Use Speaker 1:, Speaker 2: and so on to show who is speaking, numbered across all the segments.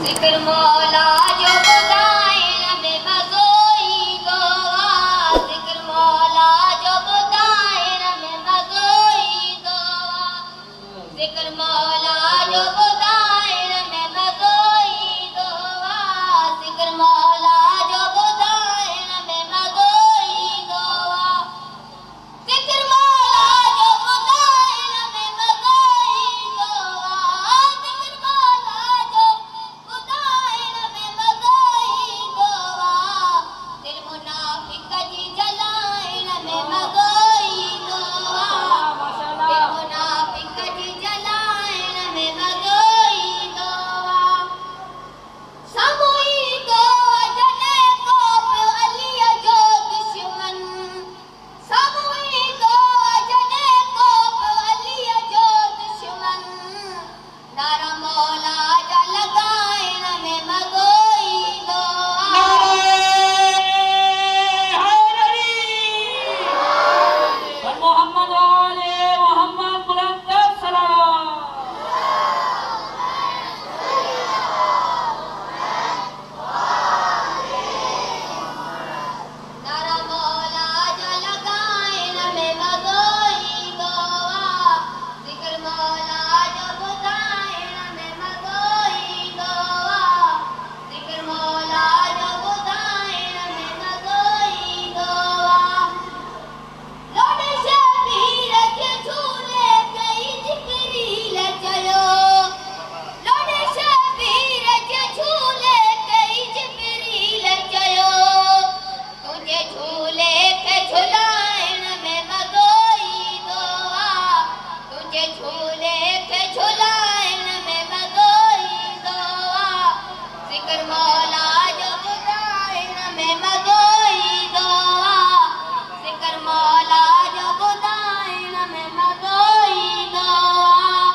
Speaker 1: ज़िक्र मौला जो ॿुधाइण में मज़ो ईंदो आहे ज़िक्र मौला जो ॿुधाइण में मज़ो ईंदो आहे ज़िक्र मौला जो ॿुधाइण में मज़ो ईंदो आहे ज़िक्र मौला जो ॿुधाइण में मज़ो ईंदो आहे ज़िक्र मौला जो ॿुधाइण में मज़ो ईंदो आहे ज़िक्र मौला जो ॿुधाइण में मज़ो ईंदो आहे दिल मुनाफ़िक़ जी जलाइण में मज़ो ईंदो आहे दिल मुनाफ़िक़ जी जलाइण में मज़ो ईंदो आहे साम्हूं ईंदो जॾहिं को बि अलीअ जो दुश्मन साम्हूं ईंदो जॾहिं को बि अलीअ जो दुश्मन नारा मौला जा लॻाइण में मज़ो ईंदो आहे नारा मौला जा लॻाइण में मज़ो ईंदो आहे ज़िक्र मौला जो ॿुधाइण में मज़ो ईंदो आहे ज़िक्र मौला जो ॿुधाइण में मज़ो ईंदो आहे लोॾे शबीर खे झूले कई जिबरील चयो लोॾे शबीर खे झूले कई जिबरील चयो तुंहिंजे झूले खे झुलाइण में मज़ो ईंदो आहे तुंहिंजे झूले खे झुलाइण में मज़ो ईंदो आहे ज़िक्र मौला जो ॿुधाइण में मज़ो ईंदो आहे ज़िक्र मौला जो ॿुधाइण में मज़ो ईंदो आहे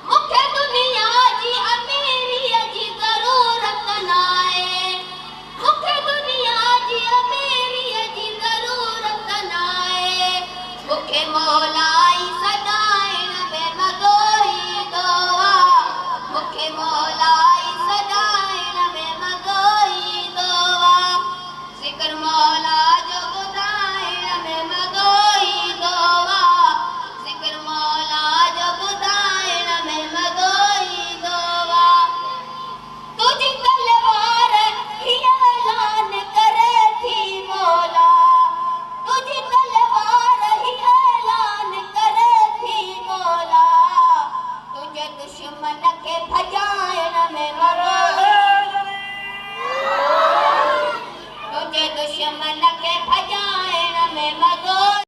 Speaker 1: मूंखे दुनिया जी अमीरीअ जी ज़रूरत नाहे मूंखे दुनिया जी अमीरीअ जी ज़रूरत नाहे मूंखे मौला ई सदाइण में मज़ो ईंदो आहे मूंखे मौला ई सदाइण में मज़ो ईंदो आहे ज़िक्र मौला जो ॿुधाइण में मज़ो ईंदो आहे ज़िक्र मौला जो ॿुधाइण में मज़ो ईंदो आहे तुंहिंजी तलवार हीअ ऐलान करे थी मौला तुंहिंजी तलवार हीअ ऐलान करे थी मौला तुंहिंजे दुश्मन खे भॼाइण में मज़ो तुंहिंजे दुश्मन खे भॼाइण में मज़ो